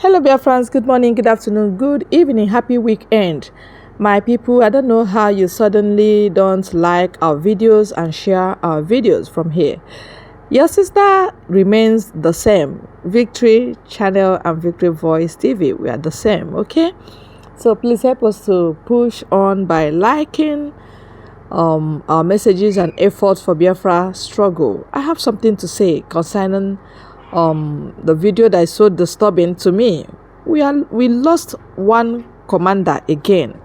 Hello, Biafrans. Good morning, good afternoon, good evening, happy weekend. My people, I don't know how you suddenly don't like our videos and share our videos from here. Your sister remains the same. Victory Channel and Victory Voice TV, we are the same, okay? So please help us to push on by liking our messages and efforts for Biafra struggle. I have something to say concerning the video that is so disturbing to me. We lost one commander again.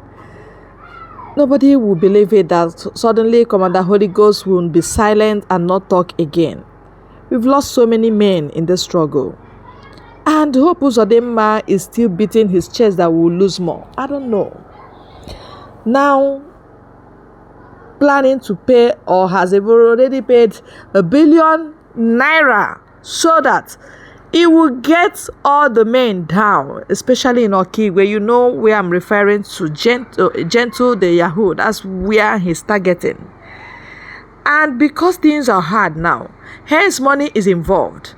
Nobody will believe it that suddenly Commander Holy Ghost will be silent and not talk again. We've lost so many men in this struggle. And Hope Uzodinma is still beating his chest that we will lose more. I don't know. Now, planning to pay or has already paid ₦1 billion so that it will get all the men down, especially in Okigwe. You know where I'm referring to, Gentle the Yahoo. That's where he's targeting. And because things are hard now, hence money is involved,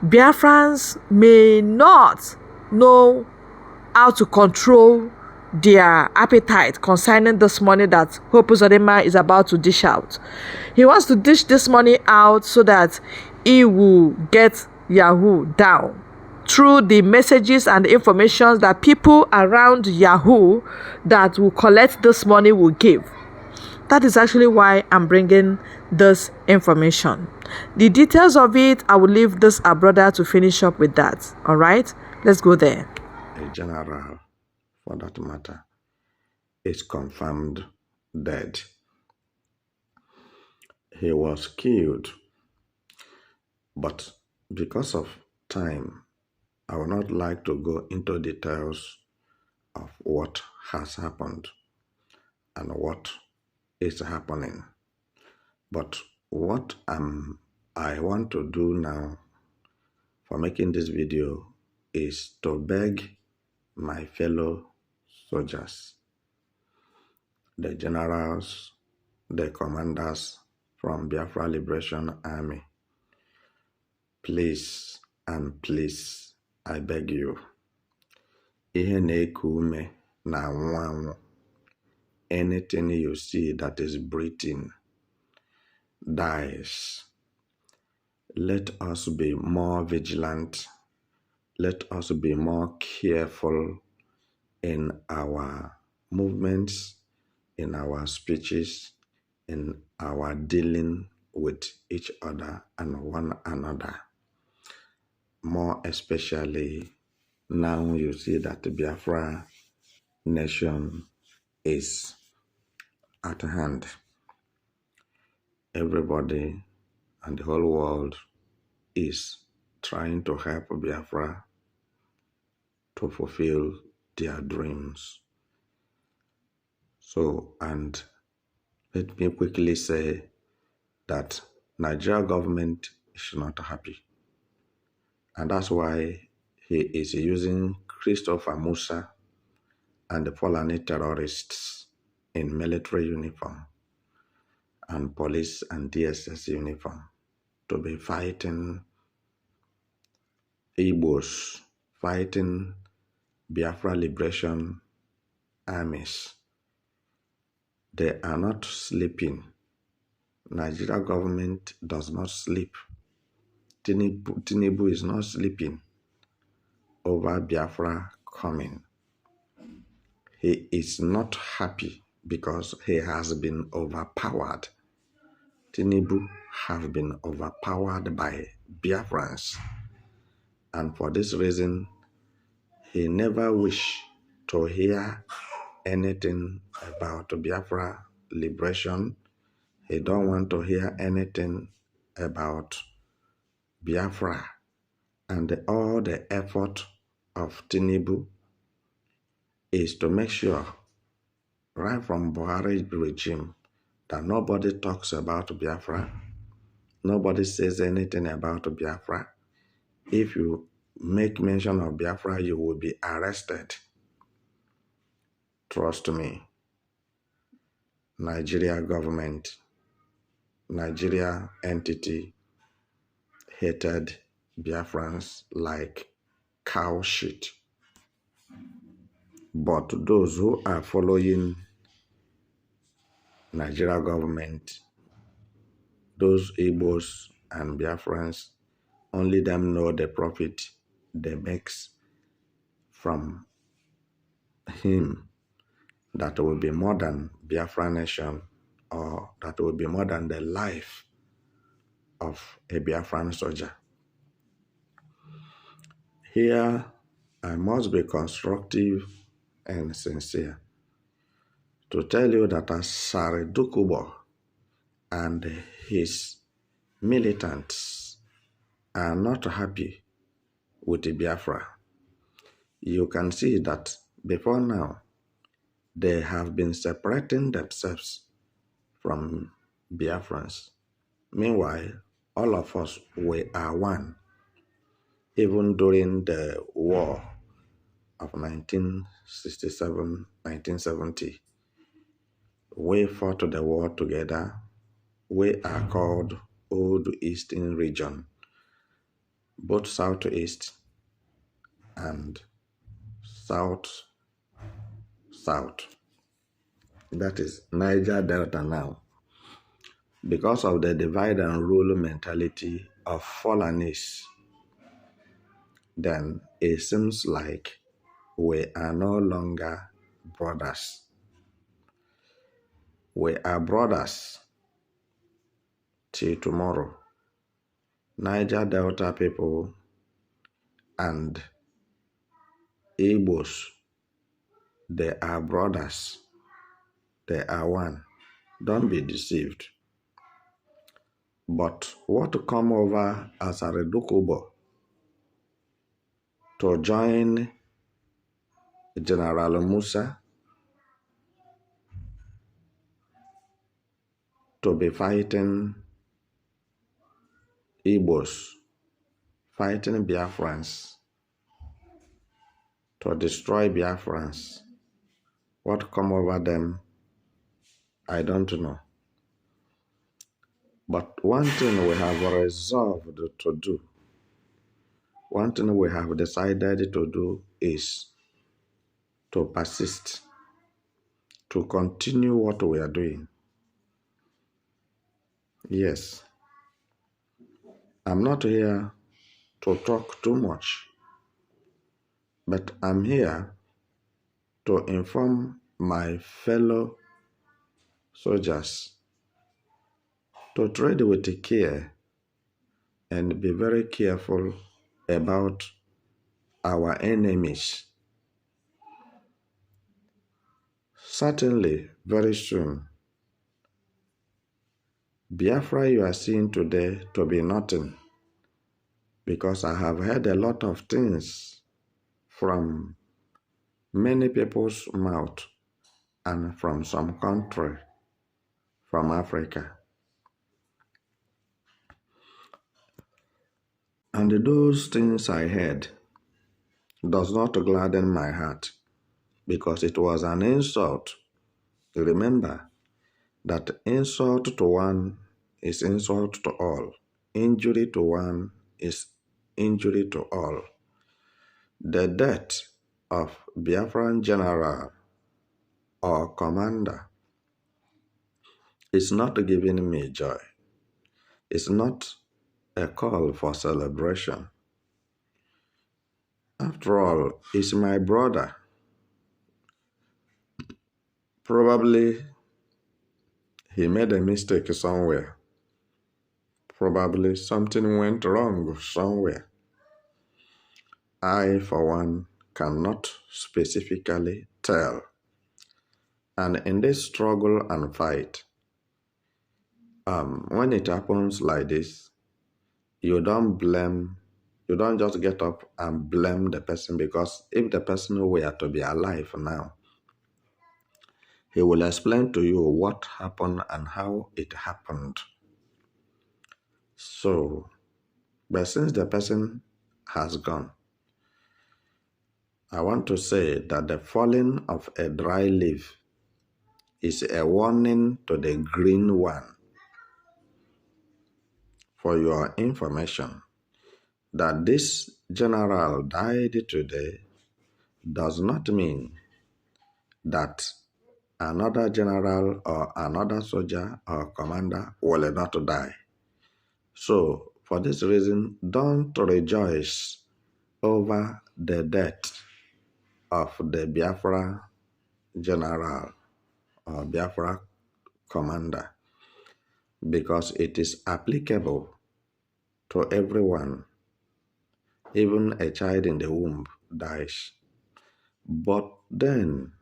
Biafrans may not know how to control their appetite concerning this money that Hope Uzodinma is about to dish out. He wants to dish this money out so that he will get Yahoo down through the messages and the information that people around Yahoo that will collect this money will give. That is actually why I'm bringing this information. The details of it, I will leave this our brother to finish up with that. All right, let's go there. A general, for that matter, is confirmed dead. He was killed, but because of time, I would not like to go into details of what has happened and what is happening. But what I want to do now for making this video is to beg my fellow soldiers, the generals, the commanders from Biafra Liberation Army, please and please, I beg you, ihe na-eku ume na anwụ. Anything you see that is breathing dies. Let us be more vigilant. Let us be more careful in our movements, in our speeches, in our dealing with each other and one another. More especially now you see that the Biafra nation is at hand. Everybody and the whole world is trying to help Biafra to fulfill their dreams. So, and let me quickly say that Nigeria government is not happy. And that's why he is using Christopher Musa and the Fulani terrorists in military uniform and police and DSS uniform to be fighting Igbos, fighting Biafra Liberation armies. They are not sleeping. Nigeria government does not sleep. Tinubu is not sleeping over Biafra coming. He is not happy because he has been overpowered. Tinubu have been overpowered by Biafrans. And for this reason, he never wish to hear anything about Biafra liberation. He don't want to hear anything about Biafra and all the effort of Tinubu is to make sure right from Buhari regime that nobody talks about Biafra, nobody says anything about Biafra. If you make mention of Biafra, you will be arrested. Trust me. Nigeria government, Nigeria entity hated Biafrans like cow shit. But those who are following Nigeria government, those Igbos and Biafrans, only them know the profit they make from him, that will be more than Biafra nation, or that will be more than the life of a Biafran soldier. Here, I must be constructive and sincere to tell you that as Sare Dukubo and his militants are not happy with the Biafra, you can see that before now, they have been separating themselves from Biafrans. Meanwhile, all of us, we are one. Even during the war of 1967-1970, we fought the war together. We are called Old Eastern Region, both Southeast and South. That is Niger Delta now. Because of the divide and rule mentality of Fulanese, then it seems like we are no longer brothers. We are brothers till tomorrow. Niger Delta people and Igbos, they are brothers. They are one. Don't be deceived. But what to come over as a Redukubo to join General Musa to be fighting Igbos, fighting Biafrans, to destroy Biafrans. What come over them, I don't know. But one thing we have resolved to do, one thing we have decided to do is to persist, to continue what we are doing. Yes, I'm not here to talk too much, but I'm here to inform my fellow soldiers to tread with care and be very careful about our enemies. Certainly, very soon, Biafra you are seeing today to be nothing, because I have heard a lot of things from many people's mouth and from some country from Africa. And those things I heard does not gladden my heart, because it was an insult. Remember that insult to one is insult to all. Injury to one is injury to all. The death of Biafran general or commander is not giving me joy. It's not a call for celebration. After all, he's my brother. Probably he made a mistake somewhere. Probably something went wrong somewhere. I, for one, cannot specifically tell. And in this struggle and fight, when it happens like this, you don't just get up and blame the person, because if the person were to be alive now, he will explain to you what happened and how it happened. So, but since the person has gone, I want to say that the falling of a dry leaf is a warning to the green one. For your information, that this general died today does not mean that another general or another soldier or commander will not die. So, for this reason, don't rejoice over the death of the Biafra general or Biafra commander, because it is applicable to everyone. Even a child in the womb dies. But then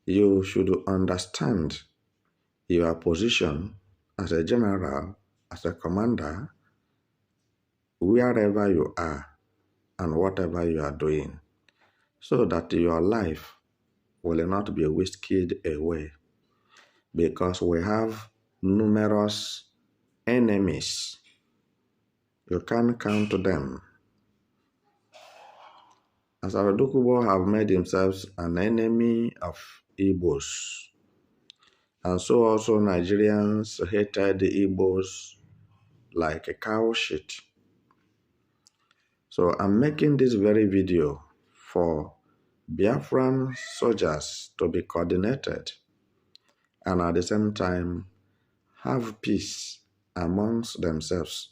you should understand your position as a general, as a commander, wherever you are and whatever you are doing, so that your life will not be whisked away, because we have numerous enemies. You can't count them. As Aradukubo have made himself an enemy of Igbos, and so also Nigerians hated the Igbos like a cow shit. So I'm making this very video for Biafran soldiers to be coordinated and at the same time have peace amongst themselves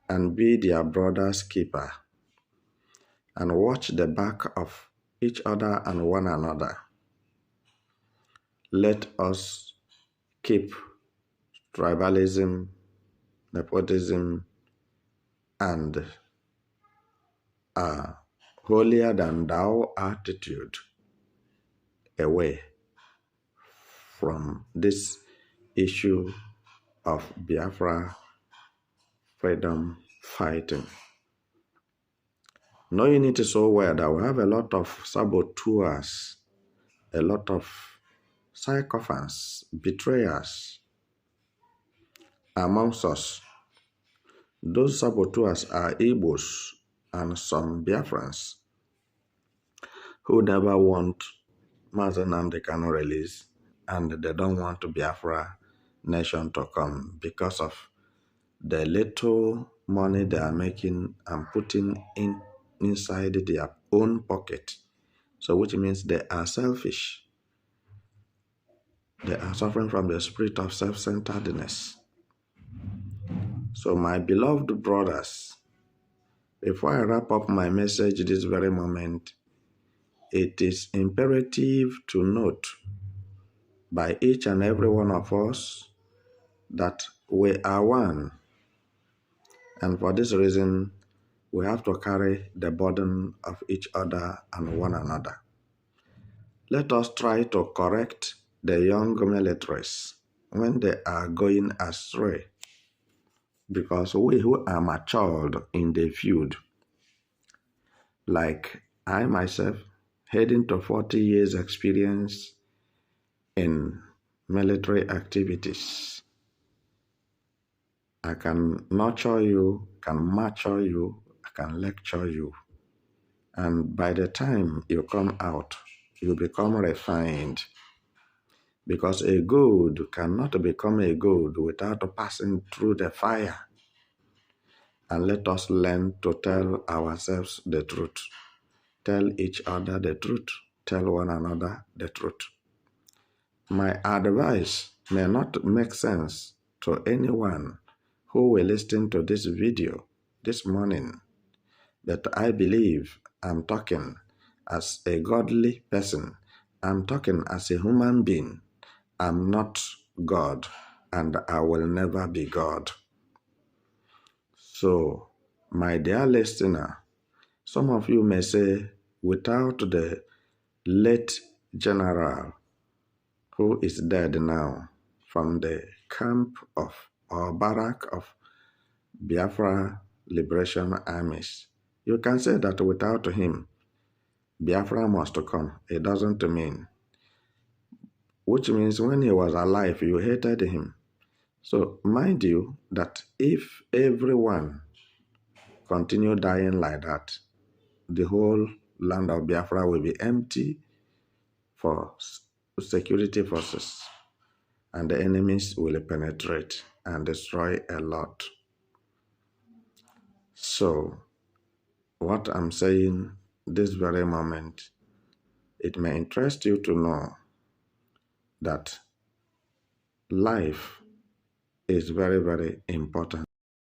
and be their brother's keeper and watch the back of each other and one another. Let us keep tribalism, nepotism, and a holier than thou attitude away from this issue of Biafra freedom fighting. Knowing it so well that we have a lot of saboteurs, a lot of sycophants, betrayers amongst us. Those saboteurs are Igbos and some Biafrans who never want Mazen Nnamdi Kanu release, and they don't want Biafra nation to come because of the little money they are making and putting inside their own pocket. So which means they are selfish. They are suffering from the spirit of self-centeredness. So my beloved brothers, before I wrap up my message this very moment, it is imperative to note by each and every one of us that we are one. And for this reason, we have to carry the burden of each other and one another. Let us try to correct the young militaries when they are going astray, because we who are matured in the field, like I myself, heading to 40 years experience in military activities, I can nurture you, can mature you, I can lecture you. And by the time you come out, you become refined. Because a gold cannot become a gold without passing through the fire. And let us learn to tell ourselves the truth. Tell each other the truth. Tell one another the truth. My advice may not make sense to anyone who will listen to this video this morning, but I believe I'm talking as a godly person. I'm talking as a human being. I'm not God, and I will never be God. So, my dear listener, some of you may say, without the late general who is dead now from the camp of or barrack of Biafra Liberation Armies, you can say that without him, Biafra must come. It doesn't mean. Which means when he was alive, you hated him. So mind you that if everyone continue dying like that, the whole land of Biafra will be empty for security forces, and the enemies will penetrate and destroy a lot. So what I'm saying this very moment, it may interest you to know that life is very, very important.